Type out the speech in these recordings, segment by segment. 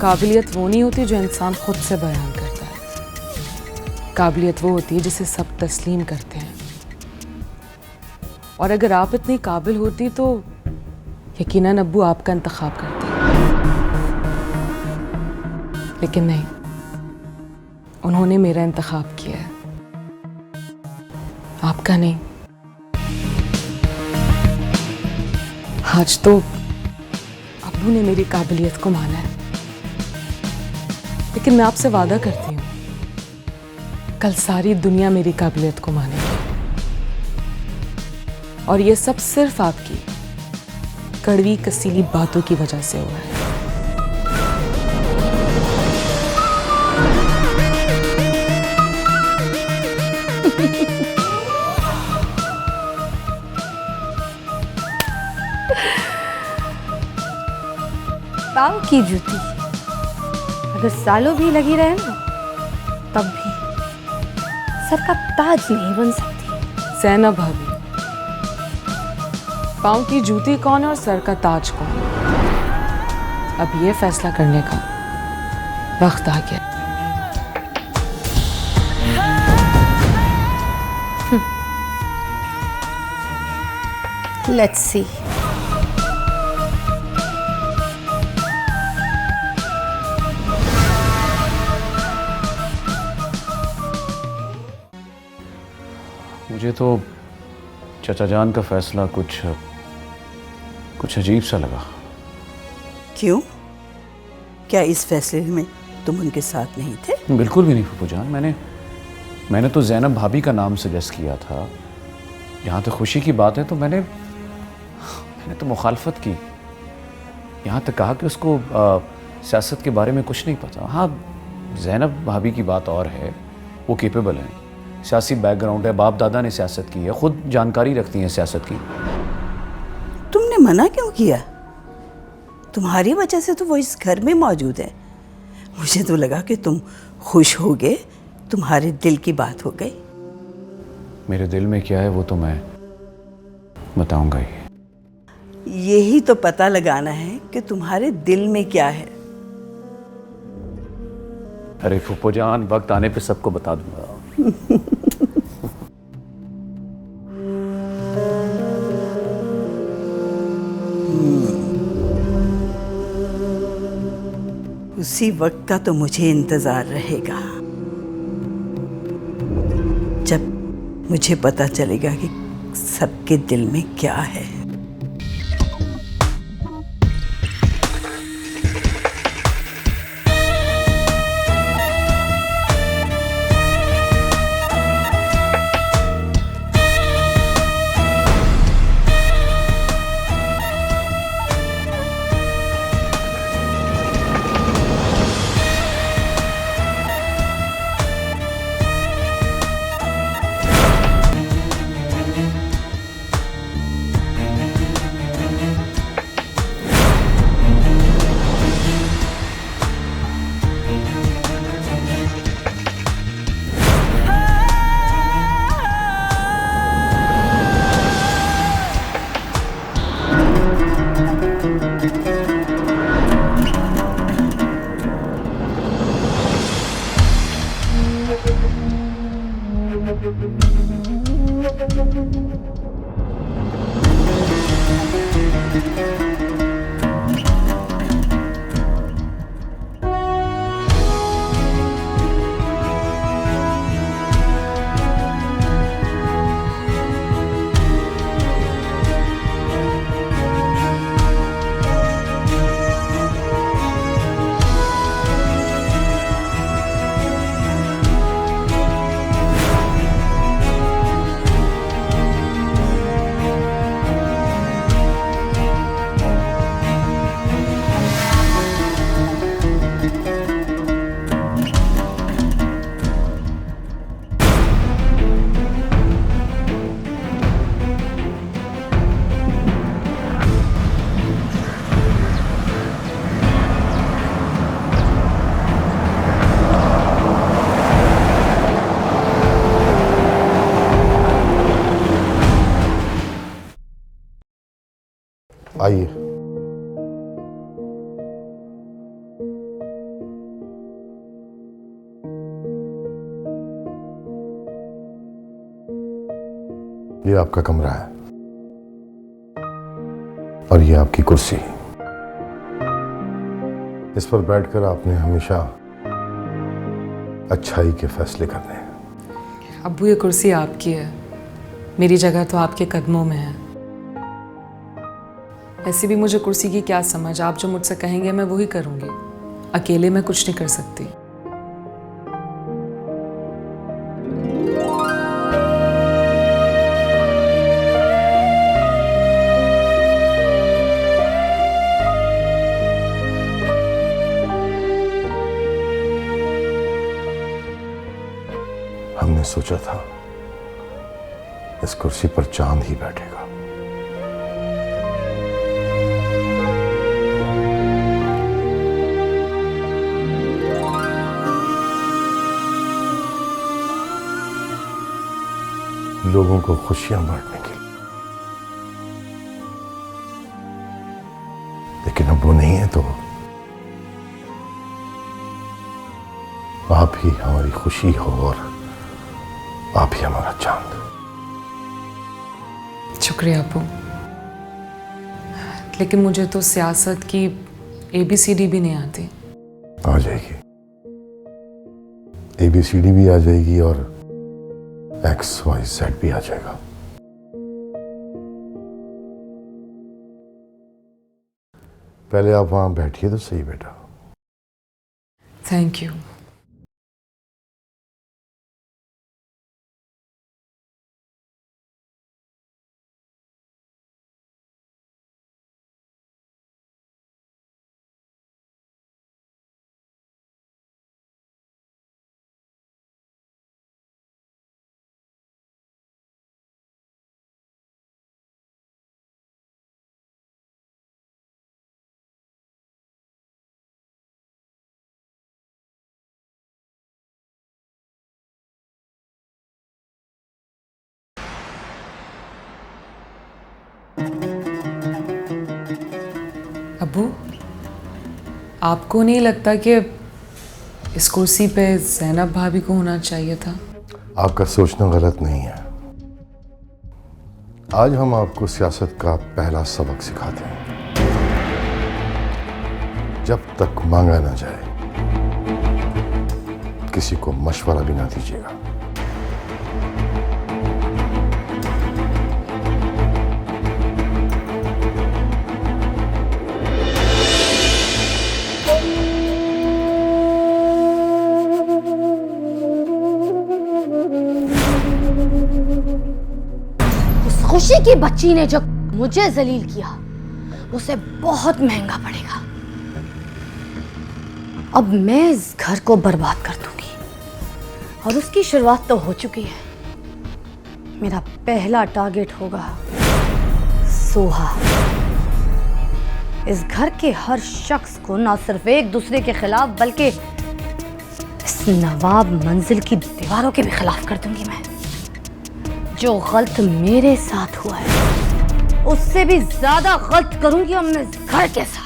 काबिलियत वो नहीं होती जो इंसान खुद से बयान करता है। काबिलियत वो होती है जिसे सब तस्लीम करते हैं। और अगर आप इतनी काबिल होती तो यकीनन अब्बू आपका इंतखाब करते। लेकिन नहीं, उन्होंने मेरा इंतखाब किया है, आपका नहीं। आज तो अब्बू ने मेरी काबिलियत को माना है, लेकिन मैं आपसे वादा करती हूँ कल सारी दुनिया मेरी काबिलियत को मानेगी। और ये सब सिर्फ आपकी कड़वी कसीली बातों की वजह से हुआ है। पाँव की जूती अगर सालों भी लगी रहे ना, तब भी सर का ताज नहीं बन सकती। ज़ैनब भाभी, पाँव की जूती कौन है और सर का ताज कौन? अब ये फैसला करने का वक्त आ गया। Let's see. मुझे तो चाचा जान का फैसला कुछ अजीब सा लगा। क्यों? क्या इस फैसले में तुम उनके साथ नहीं थे? बिल्कुल भी नहीं फूफू जान। मैंने तो ज़ैनब भाभी का नाम सजेस्ट किया था। यहाँ तो खुशी की बात है तो मैंने तो मुखालफत की। यहाँ तक कहा कि उसको सियासत के बारे में कुछ नहीं पता। हाँ, ज़ैनब भाभी की बात और है, वो केपेबल हैं, सियासी बैकग्राउंड है, बाप दादा ने सियासत की है, खुद जानकारी रखती हैं सियासत की। तुमने मना क्यों किया? तुम्हारी वजह से तो वो इस घर में मौजूद है। मुझे तो लगा कि तुम खुश हो गए, तुम्हारे दिल की बात हो गई। मेरे दिल में क्या है वो तो मैं बताऊंगा ही। यही तो पता लगाना है कि तुम्हारे दिल में क्या है। अरे फूफो जान, वक्त आने पे सबको बता दूंगा। उसी वक्त का तो मुझे इंतजार रहेगा जब मुझे पता चलेगा कि सबके दिल में क्या है। आइए। ये आपका कमरा है और ये आपकी कुर्सी। इस पर बैठकर आपने हमेशा अच्छाई के फैसले करने हैं। अब्बू ये कुर्सी आपकी है, मेरी जगह तो आपके कदमों में है। ऐसे भी मुझे कुर्सी की क्या समझ, आप जो मुझसे कहेंगे मैं वही करूंगी। अकेले मैं कुछ नहीं कर सकती। हमने सोचा था इस कुर्सी पर चांद ही बैठेगा। लोगों को खुशियां बांटने के लिए। लेकिन अब वो नहीं है तो आप ही हमारी खुशी हो और आप ही हमारा चांद। शुक्रिया अब्बू, लेकिन मुझे तो सियासत की ABCD भी नहीं आती। आ जाएगी, ABCD भी आ जाएगी और XYZ भी आ जाएगा। पहले आप वहां बैठिए तो सही बेटा। Thank you. अब्बू, आपको नहीं लगता कि इस कुर्सी पे ज़ैनब भाभी को होना चाहिए था? आपका सोचना गलत नहीं है। आज हम आपको सियासत का पहला सबक सिखाते हैं। जब तक मांगा ना जाए किसी को मशवरा भी ना दीजिएगा। खुशी की बच्ची ने जो मुझे जलील किया उसे बहुत महंगा पड़ेगा। अब मैं इस घर को बर्बाद कर दूंगी और उसकी शुरुआत तो हो चुकी है। मेरा पहला टारगेट होगा सोहा। इस घर के हर शख्स को ना सिर्फ एक दूसरे के खिलाफ बल्कि इस नवाब मंजिल की दीवारों के भी खिलाफ कर दूंगी मैं। जो गलत मेरे साथ हुआ है उससे भी ज्यादा गलत करूंगी अब मैं इस घर के साथ।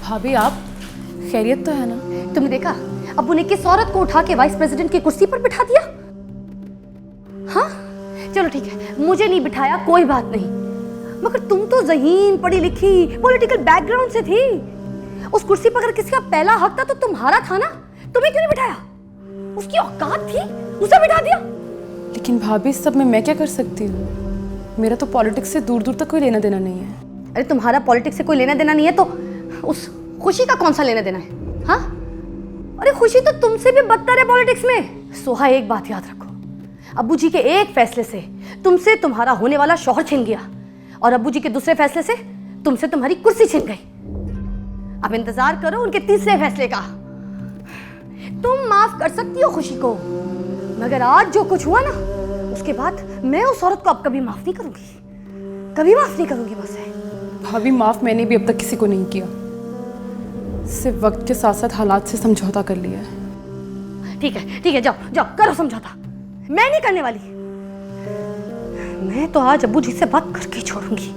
भाभी आप खैरियत तो है ना? तुमने देखा अब्बू ने किस औरत को उठा के वाइस प्रेसिडेंट की कुर्सी पर बिठा दिया। हाँ चलो ठीक है, मुझे नहीं बिठाया कोई बात नहीं, मगर तुम तो ज़हीन पढ़ी लिखी पॉलिटिकल बैकग्राउंड से थी। उस कुर्सी पर अगर किसी का पहला हक था तो तुम्हारा था ना, तुम्हें क्यों नहीं बिठाया? उसकी औकात थी, उसे बिठा दिया। लेकिन भाभी सब में मैं क्या कर सकती हूँ? मेरा तो पॉलिटिक्स से दूर दूर तक कोई लेना देना नहीं है। अरे तुम्हारा पॉलिटिक्स से कोई लेना देना नहीं है तो उस खुशी का कौन सा लेना देना है? हाँ अरे खुशी तो तुमसे भी बदतर है पॉलिटिक्स में। सोहा एक बात याद रखो, अब्बू जी के एक फैसले से तुमसे तुम्हारा होने वाला शौहर छिन गया और अब्बू जी के दूसरे फैसले से तुमसे तुम्हारी कुर्सी छिन गई। अब इंतजार करो उनके तीसरे फैसले का। तुम माफ कर सकती हो खुशी को, मगर आज जो कुछ हुआ ना उसके बाद मैं उस औरत को अब कभी माफ नहीं करूंगी। कभी माफ नहीं करूंगी मैं उसे। भाभी माफ मैंने भी अब तक किसी को नहीं किया, सिर्फ वक्त के साथ साथ हालात से समझौता कर लिया है। ठीक है, जाओ जाओ करो समझौता, मैं नहीं करने वाली। मैं तो आज अब्बू जी से बात करके ही छोड़ूंगी।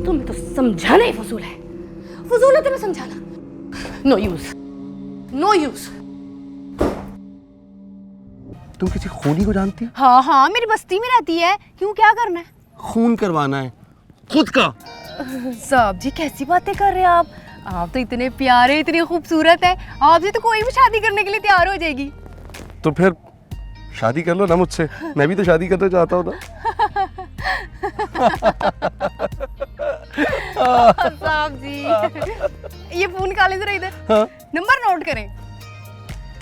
तुम्हें तो समझाना ही फजूल है तुम्हें समझाना। No use. तुम किसी खूनी को जानती हो? हाँ मेरी बस्ती में रहती है, क्यों क्या करना है? खून करवाना है खुद का। साहब जी कैसी बातें कर रहे हैं आप तो इतने प्यारे, इतने खूबसूरत है, आपसे तो कोई भी शादी करने के लिए तैयार हो जाएगी। तो फिर शादी कर लो ना मुझसे, मैं भी तो शादी करना चाहता हूँ ना। साहब जी ये फोन निकाले जरा इधर। हाँ? नंबर नोट करें।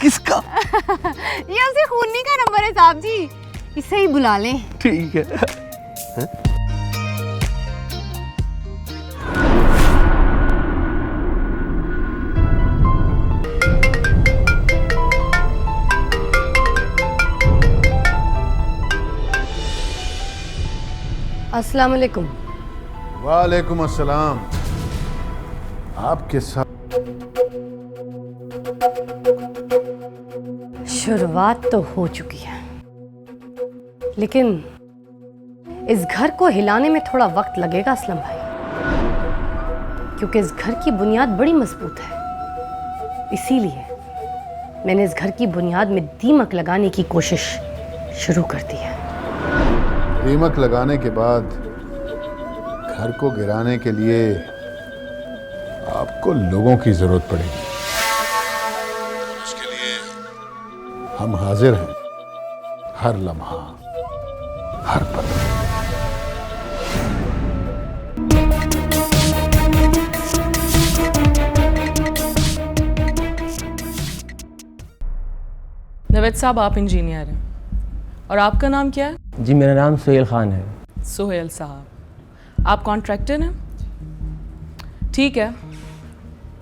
किसका? ये उसे खूनी का नंबर है साहब जी, इसे ही बुला लें। ठीक है। अस्सलाम वालेकुम। वालेकुम अस्सलाम। आपके साथ शुरुआत तो हो चुकी है, लेकिन इस घर को हिलाने में थोड़ा वक्त लगेगा असलम भाई, क्योंकि इस घर की बुनियाद बड़ी मजबूत है। इसीलिए मैंने इस घर की बुनियाद में दीमक लगाने की कोशिश शुरू कर दी है। दीमक लगाने के बाद घर को गिराने के लिए आपको लोगों की जरूरत पड़ेगी। उसके लिए हम हाजिर हैं, हर लम्हा, हर पल। नवेद साहब, आप इंजीनियर हैं और आपका नाम क्या है? जी मेरा नाम सुहेल ख़ान है। सुहेल साहब, आप कॉन्ट्रैक्टर हैं? ठीक है।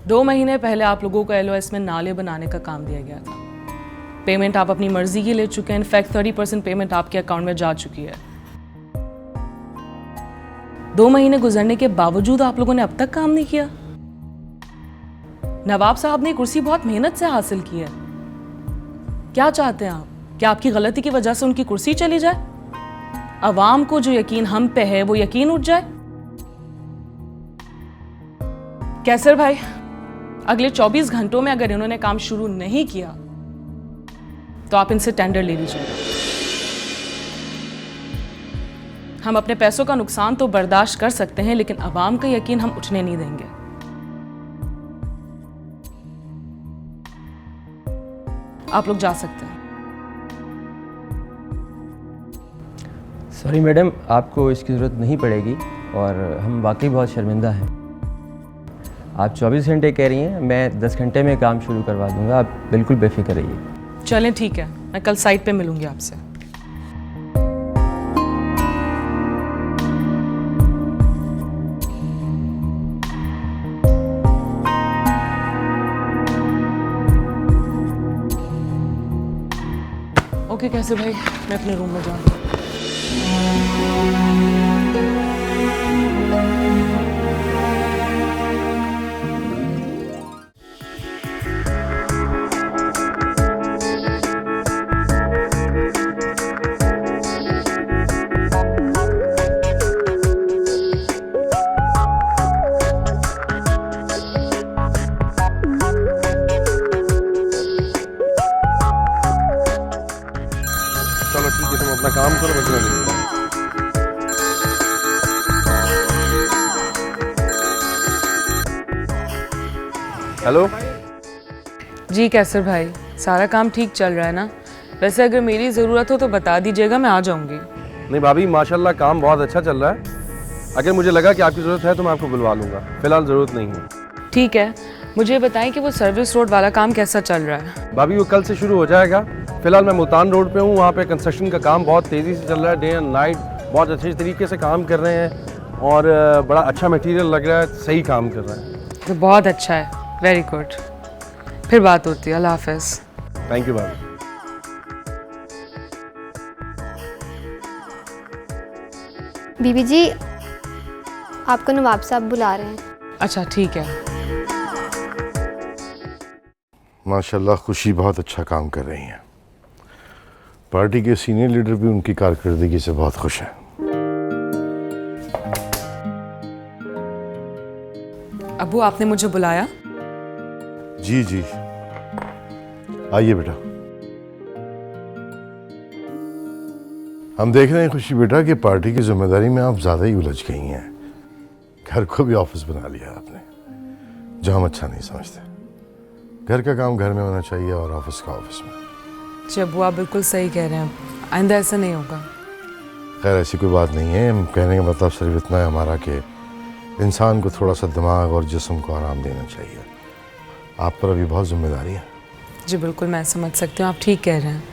2 महीने पहले आप लोगों को LOS में नाले बनाने का काम दिया गया था। पेमेंट आप अपनी मर्जी की ले चुके हैं। इनफैक्ट 30% पेमेंट आपके अकाउंट में जा चुकी है। 2 महीने गुजरने के बावजूद आप लोगों ने अब तक काम नहीं किया। नवाब साहब ने कुर्सी बहुत मेहनत से हासिल की है। क्या चाहते हैं आप? क्या आपकी गलती की वजह से उनकी कुर्सी चली जाए? अवाम को जो यकीन हम पे है वो यकीन उठ जाए? कैसर भाई, अगले 24 घंटों में अगर इन्होंने काम शुरू नहीं किया तो आप इनसे टेंडर ले लीजिए। हम अपने पैसों का नुकसान तो बर्दाश्त कर सकते हैं, लेकिन अवाम का यकीन हम उठने नहीं देंगे। आप लोग जा सकते हैं। सॉरी मैडम, आपको इसकी ज़रूरत नहीं पड़ेगी और हम वाकई बहुत शर्मिंदा हैं। आप 24 घंटे कह रही हैं, मैं 10 घंटे में काम शुरू करवा दूंगा, आप बिल्कुल बेफिक्र रहिए। चलें ठीक है, मैं कल साइट पे मिलूंगी आपसे। ओके कैसे भाई, मैं अपने रूम में जाऊंगी। चलो ठीक है, तुम अपना काम करो, बस मैं देखता हूँ। हेलो जी कैसर भाई, सारा काम ठीक चल रहा है ना? वैसे अगर मेरी ज़रूरत हो तो बता दीजिएगा, मैं आ जाऊंगी। नहीं भाभी, माशाल्लाह काम बहुत अच्छा चल रहा है। अगर मुझे लगा कि आपकी ज़रूरत है तो मैं आपको बुलवा लूँगा, फिलहाल ज़रूरत नहीं है। ठीक है, मुझे बताएं कि वो सर्विस रोड वाला काम कैसा चल रहा है? भाभी वो कल से शुरू हो जाएगा। फिलहाल मैं मुल्तान रोड पे हूँ, वहाँ पे कंस्ट्रक्शन का काम बहुत तेज़ी से चल रहा है। डे एंड नाइट बहुत अच्छे तरीके से काम कर रहे हैं और बड़ा अच्छा मटेरियल लग रहा है, सही काम कर रहा है। तो बहुत अच्छा है, वेरी गुड। फिर बात होती है, अल्लाह हाफिज़। थैंक यू भाभी। बीबी जी, आपको नवाब साहब बुला रहे हैं। अच्छा ठीक है। माशाल्लाह खुशी बहुत अच्छा काम कर रही हैं। पार्टी के सीनियर लीडर भी उनकी कारकर्दगी से बहुत खुश हैं। अब्बू, आपने मुझे बुलाया? जी जी, आइए बेटा। हम देख रहे हैं खुशी बेटा कि पार्टी की जिम्मेदारी में आप ज़्यादा ही उलझ गई हैं। घर को भी ऑफिस बना लिया आपने, जो हम अच्छा नहीं समझते। घर का काम घर में होना चाहिए और ऑफिस का ऑफिस में। जी अब्बू, आप बिल्कुल सही कह रहे हैं, आइंदा ऐसा नहीं होगा। खैर ऐसी कोई बात नहीं है। हम कहने का मतलब सिर्फ इतना है हमारा कि इंसान को थोड़ा सा दिमाग और जिस्म को आराम देना चाहिए। आप पर अभी बहुत जिम्मेदारी है। जी बिल्कुल, मैं समझ सकती हूँ, आप ठीक कह रहे हैं।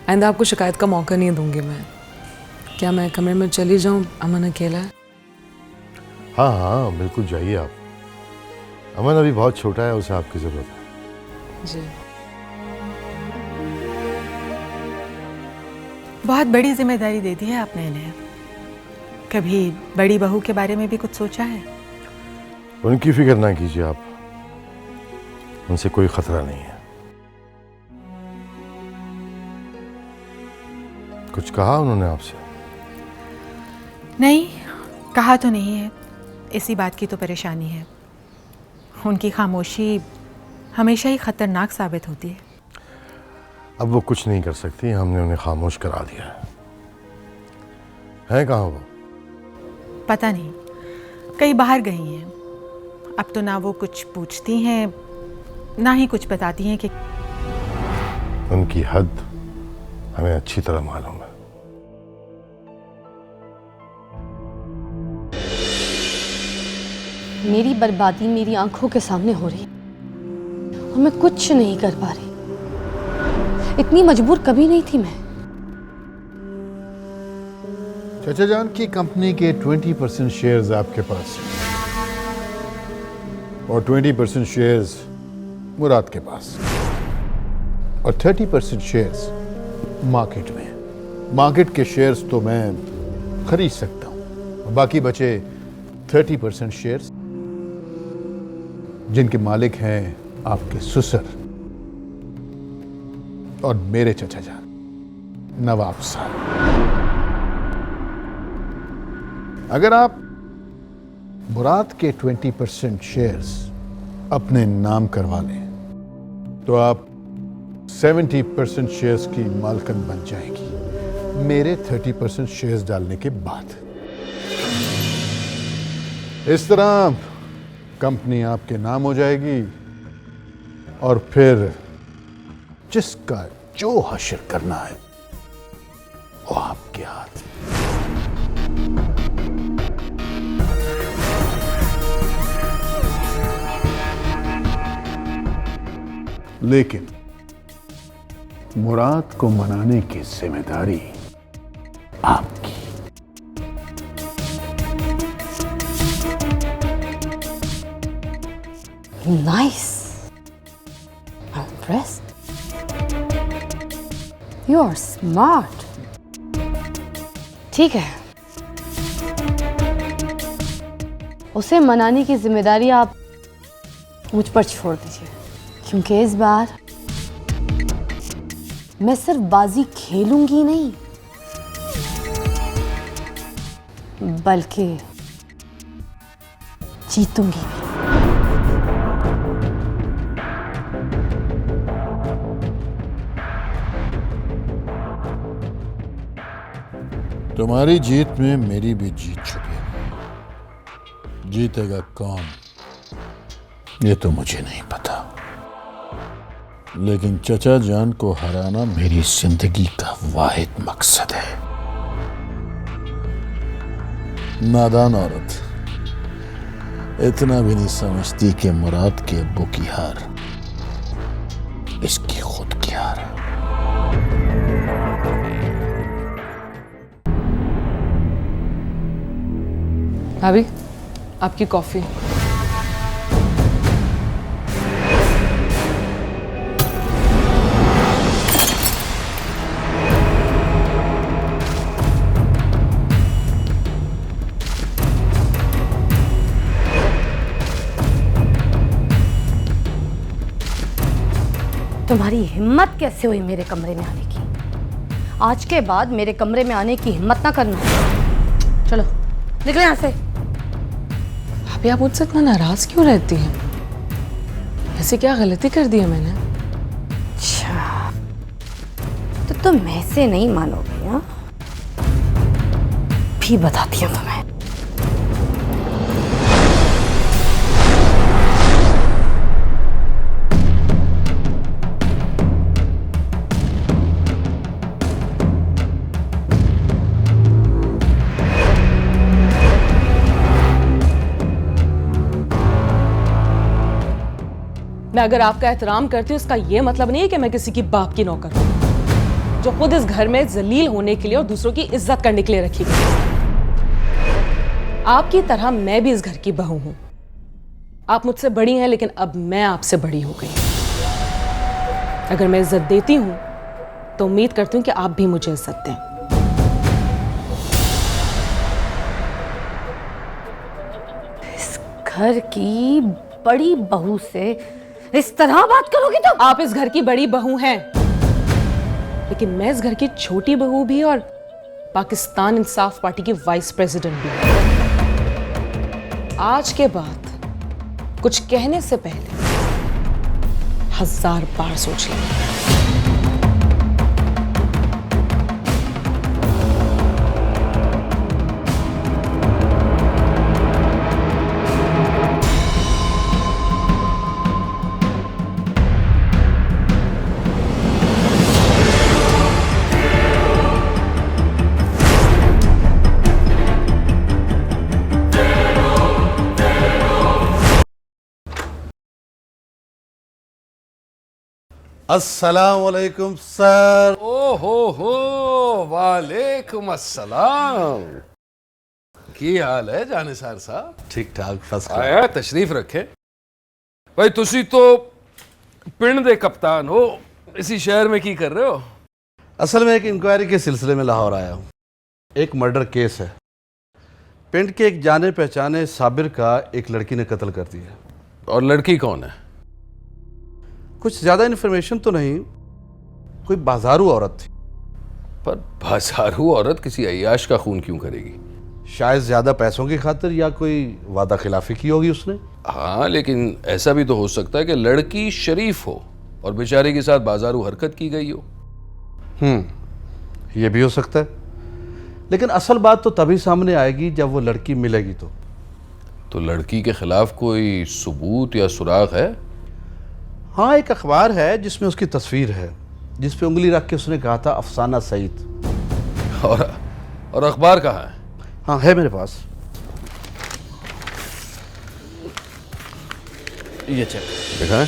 आइंदा आपको शिकायत का मौका नहीं दूंगी मैं। क्या मैं कमरे में चली जाऊँ? अमन अकेला है। हाँ हाँ बिल्कुल जाइए आप। अमन अभी बहुत छोटा है, उसे आपकी ज़रूरत है। जी। बहुत बड़ी जिम्मेदारी दे दी है आपने इन्हें। कभी बड़ी बहू के बारे में भी कुछ सोचा है? उनकी फिक्र ना कीजिए आप, उनसे कोई खतरा नहीं है। कुछ कहा उन्होंने आपसे? नहीं, कहा तो नहीं है। इसी बात की तो परेशानी है। उनकी खामोशी हमेशा ही खतरनाक साबित होती है। अब वो कुछ नहीं कर सकती, हमने उन्हें खामोश करा दिया है कहाँ वो? पता नहीं, कहीं बाहर गई हैं। अब तो ना वो कुछ पूछती हैं, ना ही कुछ बताती हैं कि उनकी हद हमें अच्छी तरह मालूम है। मेरी बर्बादी मेरी आंखों के सामने हो रही और मैं कुछ नहीं कर पा रही। इतनी मजबूर कभी नहीं थी मैं। चाचा जान की कंपनी के 20% शेयर्स आपके पास हैं और 20% शेयर्स मुराद के पास और 30% शेयर्स मार्केट में। मार्केट के शेयर्स तो मैं खरीद सकता हूं, बाकी बचे 30% शेयर्स जिनके मालिक हैं आपके ससुर और मेरे चचा जान नवाब साहब। अगर आप मुराद के 20% शेयर्स अपने नाम करवा लें तो आप 70% शेयर्स की मालकन बन जाएंगी मेरे 30% शेयर्स डालने के बाद। इस तरह कंपनी आपके नाम हो जाएगी और फिर जिसका जो हश्र करना है वो आपके हाथ। लेकिन मुराद को मनाने की जिम्मेदारी आपकी। Nice. I'm impressed. You are smart. ठीक है, उसे मनाने की जिम्मेदारी आप मुझ पर छोड़ दीजिए, क्योंकि इस बार मैं सिर्फ बाजी खेलूंगी नहीं, बल्कि जीतूंगी भी। तुम्हारी जीत में मेरी भी जीत छुपी है। जीतेगा कौन ये तो मुझे नहीं पता, लेकिन चचा जान को हराना मेरी जिंदगी का वाहिद मकसद है। नादान औरत इतना भी नहीं समझती कि मुराद के अब्बू की हार इसकी खुद की हार है। भाभी, आपकी कॉफी। हिम्मत कैसे हुई मेरे कमरे में आने की? आज के बाद मेरे कमरे में आने की हिम्मत ना करना। चलो निकलो यहाँ से। भाभी आप मुझसे इतना नाराज क्यों रहती हैं? ऐसी क्या गलती कर दी है मैंने? अच्छा तो तुम ऐसे नहीं मानोगी? हाँ भी बताती हूँ तुम्हें। मैं अगर आपका एहतराम करती हूँ इसका यह मतलब नहीं है कि मैं किसी की बाप की नौकर हूं, जो खुद इस घर में जलील होने के लिए और दूसरों की इज्जत करने के लिए रखी गई। आपकी तरह मैं भी इस घर की बहू हूं। आप मुझसे बड़ी हैं लेकिन अब मैं आपसे बड़ी हो गई। अगर मैं इज्जत देती हूं तो उम्मीद करती हूं कि आप भी मुझे इज्जत दें। इस घर की बड़ी बहू से इस तरह बात करोगी तो? आप इस घर की बड़ी बहू हैं, लेकिन मैं इस घर की छोटी बहू भी और पाकिस्तान इंसाफ पार्टी की वाइस प्रेसिडेंट भी हूं। आज के बाद कुछ कहने से पहले 1000 बार सोच लें। अस्सलाम वालेकुम सर। हो वालेकुम अस्सलाम। की हाल है जानिसार साहब? ठीक ठाक फर्स्ट क्लास। आया तशरीफ रखे। भाई तुसी तो पिंड दे कप्तान हो, इसी शहर में की कर रहे हो? असल में एक इंक्वायरी के सिलसिले में लाहौर आया हूँ। एक मर्डर केस है। पिंड के एक जाने पहचाने साबिर का एक लड़की ने कत्ल कर दिया। और लड़की कौन है? कुछ ज़्यादा इन्फॉर्मेशन तो नहीं, कोई बाजारू औरत थी। पर बाजारू औरत किसी अय्याश का खून क्यों करेगी? शायद ज़्यादा पैसों की खातिर या कोई वादा खिलाफी की होगी उसने। हाँ, लेकिन ऐसा भी तो हो सकता है कि लड़की शरीफ हो और बेचारे के साथ बाजारू हरकत की गई हो। ये भी हो सकता है, लेकिन असल बात तो तभी सामने आएगी जब वो लड़की मिलेगी। तो लड़की के खिलाफ कोई सबूत या सुराग है? हाँ, एक अखबार है जिसमें उसकी तस्वीर है, जिस पे उंगली रख के उसने कहा था अफसाना सईद। और अखबार कहाँ है? हाँ, है मेरे पास। ये चेक दिखाएं।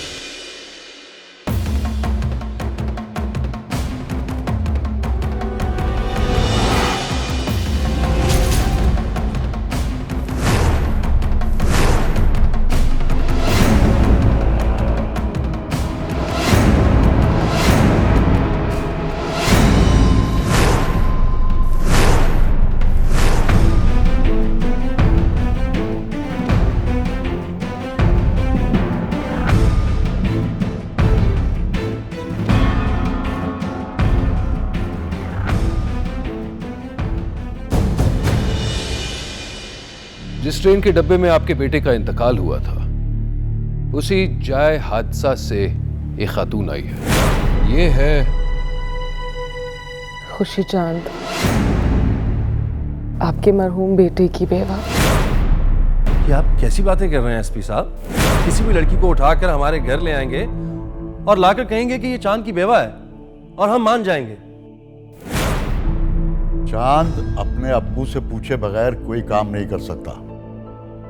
जिस ट्रेन के डब्बे में आपके बेटे का इंतकाल हुआ था, उसी जाए हादसा से एक खातून आई है। ये है खुशी चांद, आपके मरहूम बेटे की बेवा। क्या आप कैसी बातें कर रहे हैं एसपी साहब? किसी भी लड़की को उठाकर हमारे घर ले आएंगे और लाकर कहेंगे कि ये चांद की बेवा है और हम मान जाएंगे। चांद अपने अब्बू से पूछे बगैर कोई काम नहीं कर सकता।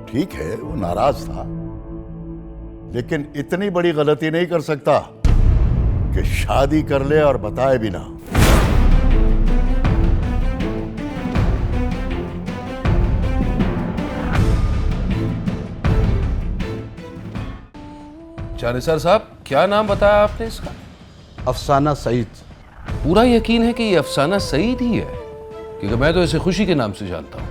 ठीक है, वो नाराज था, लेकिन इतनी बड़ी गलती नहीं कर सकता कि शादी कर ले और बताए भी ना। जानिसार साहब, क्या नाम बताया आपने इसका? अफसाना सईद। पूरा यकीन है कि ये अफसाना सईद ही है? क्योंकि मैं तो इसे खुशी के नाम से जानता हूँ।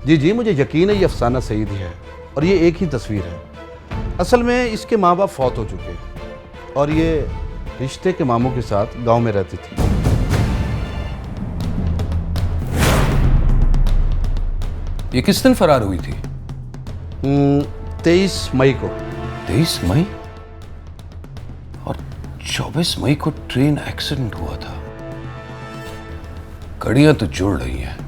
जी, मुझे यकीन है ये अफसाना सईद ही है, और ये एक ही तस्वीर है। असल में इसके माँ बाप फौत हो चुके हैं और ये रिश्ते के मामू के साथ गांव में रहती थी। ये किस दिन फरार हुई थी? 23 मई को। 23 मई और 24 मई को ट्रेन एक्सीडेंट हुआ था। कड़ियां तो जुड़ रही हैं।